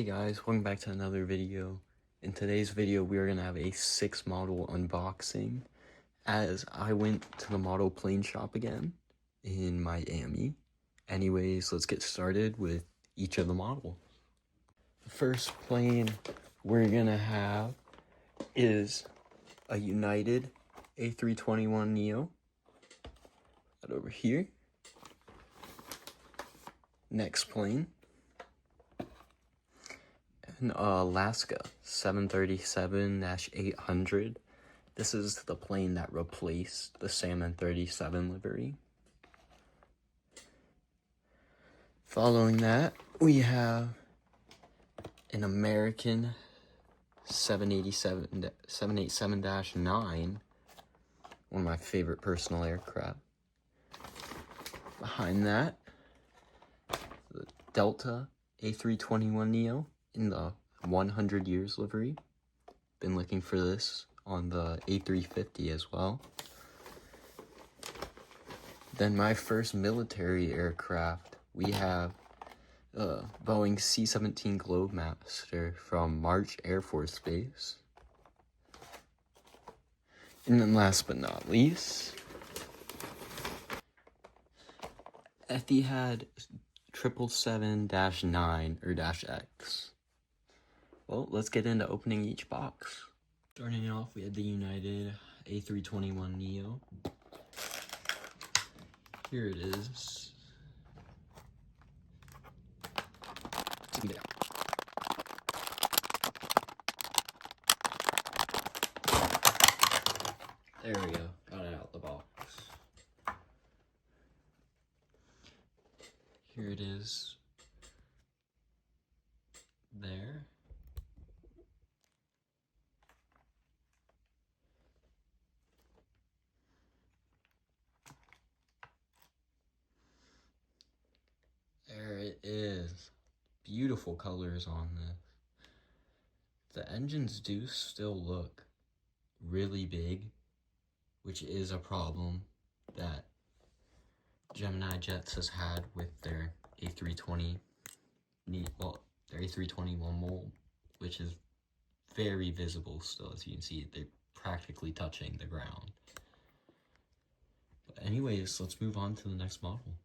Hey guys, welcome back to another video. In today's video, we are going to have a 6 model unboxing as I went to the model plane shop again in Miami. Anyways, let's get started with each of the models. The first plane we're going to have is a United A321neo. That over here. Next plane. An Alaska 737-800. This is the plane that replaced the Salmon 37 livery. Following that, we have an American 787-9, one of my favorite personal aircraft. Behind that, the Delta A321neo in the 100 years livery. Been looking for this on the A350 as well. Then my first military aircraft, we have Boeing C-17 Globemaster from March Air Force Base. And then last but not least, Etihad 777-9 or -X. Well, let's get into opening each box. Starting off, we had the United A321neo. Here it is. There we go. Got it out the box. Here it is. There. There it is. Beautiful colors on this. The engines do still look really big, which is a problem that Gemini Jets has had with their A320, their A321 mold, which is very visible still. As you can see, they're practically touching the ground. But anyways, let's move on to the next model.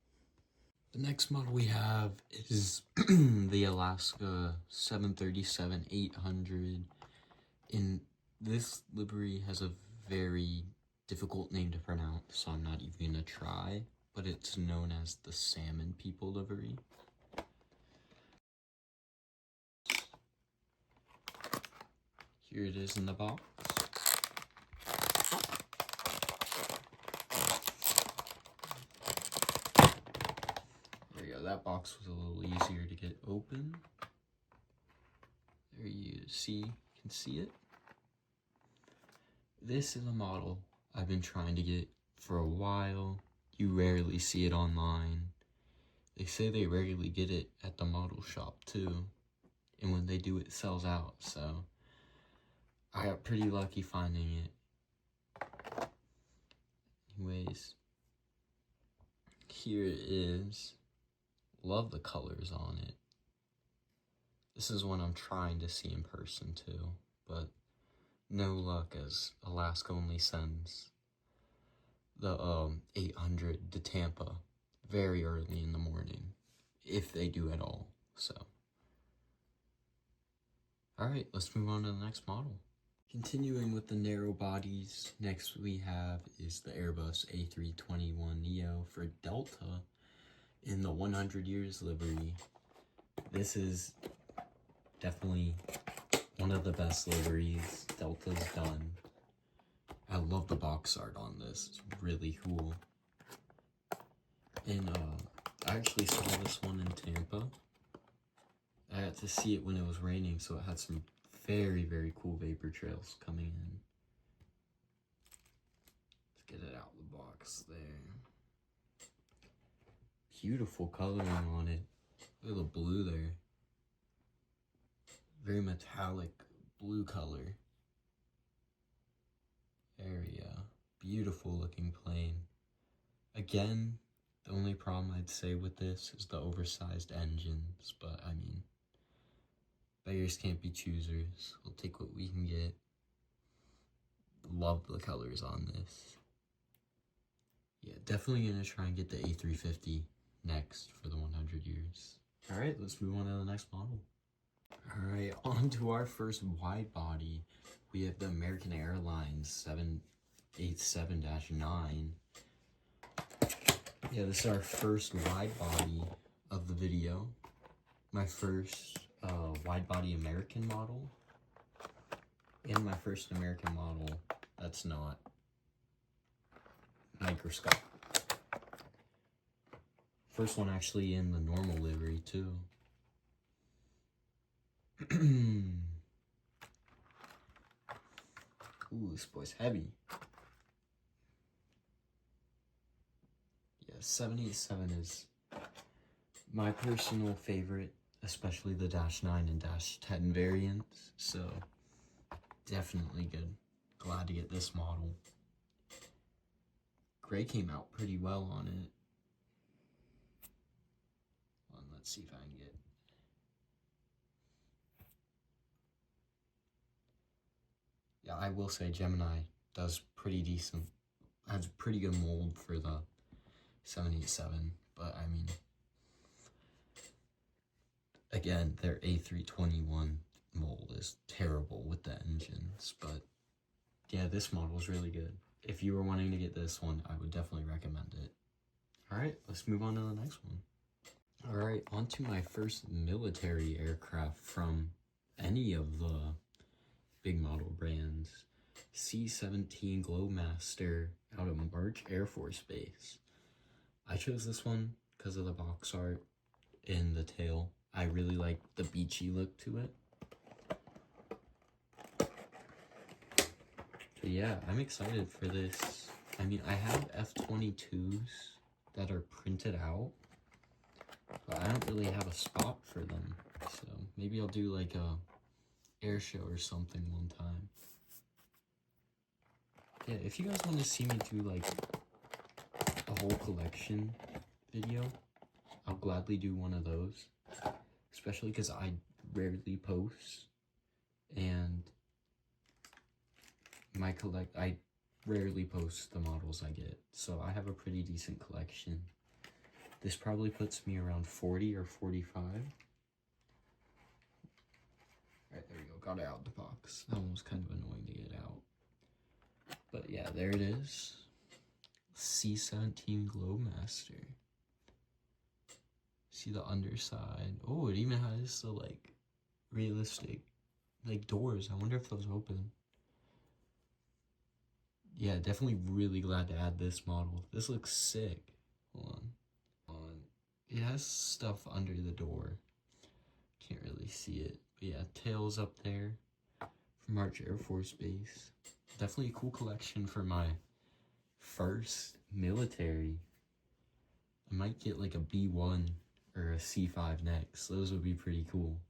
The next model we have is the Alaska 737-800. In this livery has a very difficult name to pronounce, so I'm not even gonna try, but it's known as the Salmon People livery. Here it is in the box. There we go, that box was a little easier to get open. There you can see it. This is a model I've been trying to get for a while. You rarely see it online. They say they rarely get it at the model shop too. And when they do, it sells out, so I got pretty lucky finding it. Anyways, here it is. Love the colors on it. This is one I'm trying to see in person too, but no luck as Alaska only sends the 800 to Tampa very early in the morning, if they do at all, so. Alright, let's move on to the next model. Continuing with the narrow bodies, next we have is the Airbus A321neo for Delta in the 100 years livery. This is definitely one of the best liveries Delta's done. I love the box art on this, it's really cool. And I actually saw this one in Tampa. I got to see it when it was raining, so it had some very, very cool vapor trails coming in. Let's get it out of the box there. Beautiful coloring on it. Look at the blue there. Very metallic blue color. Area. Beautiful looking plane. Again, the only problem I'd say with this is the oversized engines, but I mean, Beggars can't be choosers. We'll take what we can get. Love the colors on this. Yeah, definitely gonna try and get the A350 next for the 100 years. All right, let's move on to the next model. All right, on to our first wide body. We have the American Airlines 787-9. Yeah, this is our first wide body of the video. My first wide body American model. And my first American model that's not microscope. First one actually in the normal livery too. Ooh, this boy's heavy. Yeah, 787 is my personal favorite, especially the -9 and -10 variants, so definitely good. Glad to get this model. Gray came out pretty well on it. Let's see if I can get... Yeah, I will say Gemini does pretty decent. Has a pretty good mold for the 787, but I mean, again, their A321 mold is terrible with the engines, but yeah, this model is really good. If you were wanting to get this one, I would definitely recommend it. All right, let's move on to the next one. All right, on to my first military aircraft from any of the big model brands. C-17 Globemaster out of March Air Force Base. I chose this one because of the box art and the tail. I really like the beachy look to it. But yeah, I'm excited for this. I mean, I have F-22s that are printed out, but I don't really have a spot for them. So maybe I'll do like a air show or something one time. Yeah, if you guys want to see me do like a whole collection video, I'll gladly do one of those. Especially because I rarely post, and I rarely post the models I get, so I have a pretty decent collection. This probably puts me around 40 or 45. Alright, there we go, got it out of the box. That one was kind of annoying to get out. But yeah, there it is. C-17 Globemaster. See the underside. Oh, it even has the like realistic like doors. I wonder if those open. Yeah, definitely really glad to add this model. This looks sick. Hold on. It has stuff under the door. Can't really see it. But yeah, tails up there from March Air Force Base. Definitely a cool collection for my first military. I might get like a B1 or a C5 next. Those would be pretty cool.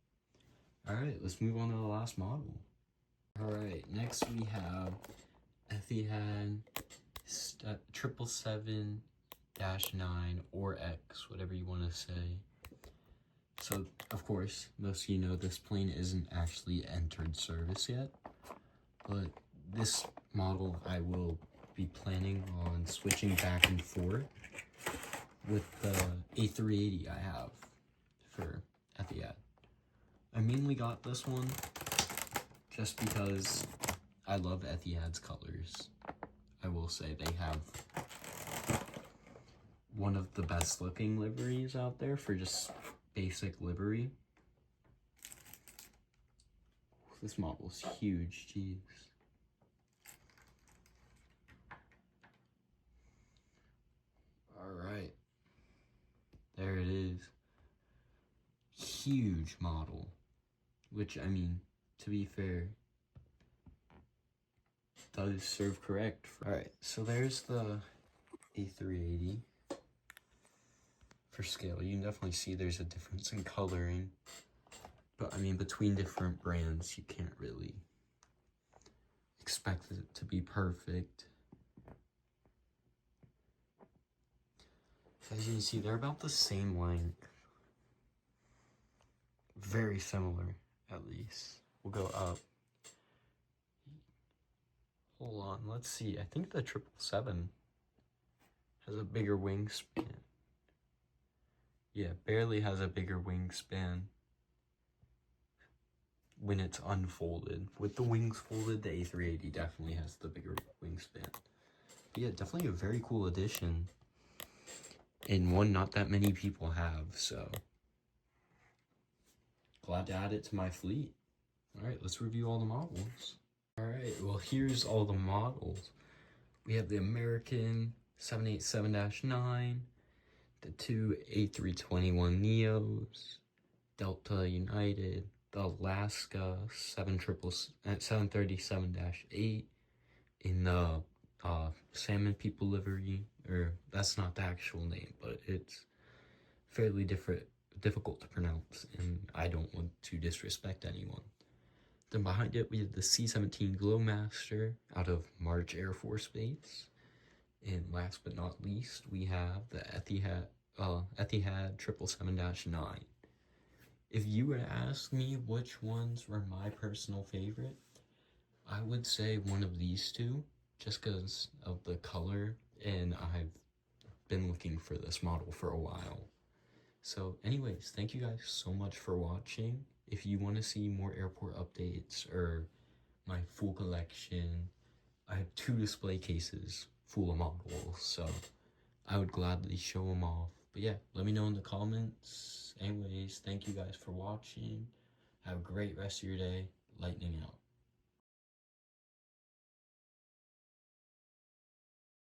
Alright, let's move on to the last model. Alright, next we have Etihad 777-9 or X, whatever you want to say. So, of course, most of you know this plane isn't actually entered service yet, but this model I will be planning on switching back and forth with the A380 I have for Etihad. I mainly got this one just because I love Etihad's colors. I will say they have one of the best looking liveries out there for just basic livery. This model is huge, jeez. Alright. There it is. Huge model. Which, I mean, to be fair, does serve correct. Alright, so there's the A380. For scale, you can definitely see there's a difference in coloring. But, I mean, between different brands, you can't really expect it to be perfect. As you can see, they're about the same length. Very similar. at least. We'll go up. Hold on, let's see. I think the 777 has a bigger wingspan. Yeah, barely has a bigger wingspan when it's unfolded. With the wings folded, the A380 definitely has the bigger wingspan. But yeah, definitely a very cool addition. And one not that many people have, so glad to add it to my fleet. Alright, let's review all the models. Alright, well here's all the models. We have the American 787-9, the two A321neos, Delta United, the Alaska 737-8 in the Salmon People livery, or that's not the actual name, but it's fairly difficult to pronounce, and I don't want to disrespect anyone. Then behind it, we have the C-17 Glowmaster out of March Air Force Base. And last but not least, we have the Etihad 777-9. If you were to ask me which ones were my personal favorite, I would say one of these two, just because of the color, and I've been looking for this model for a while. So anyways, thank you guys so much for watching. If you want to see more airport updates or my full collection, I have 2 display cases full of models, so I would gladly show them off. But yeah, let me know in the comments. Anyways, thank you guys for watching. Have a great rest of your day. Lightning out.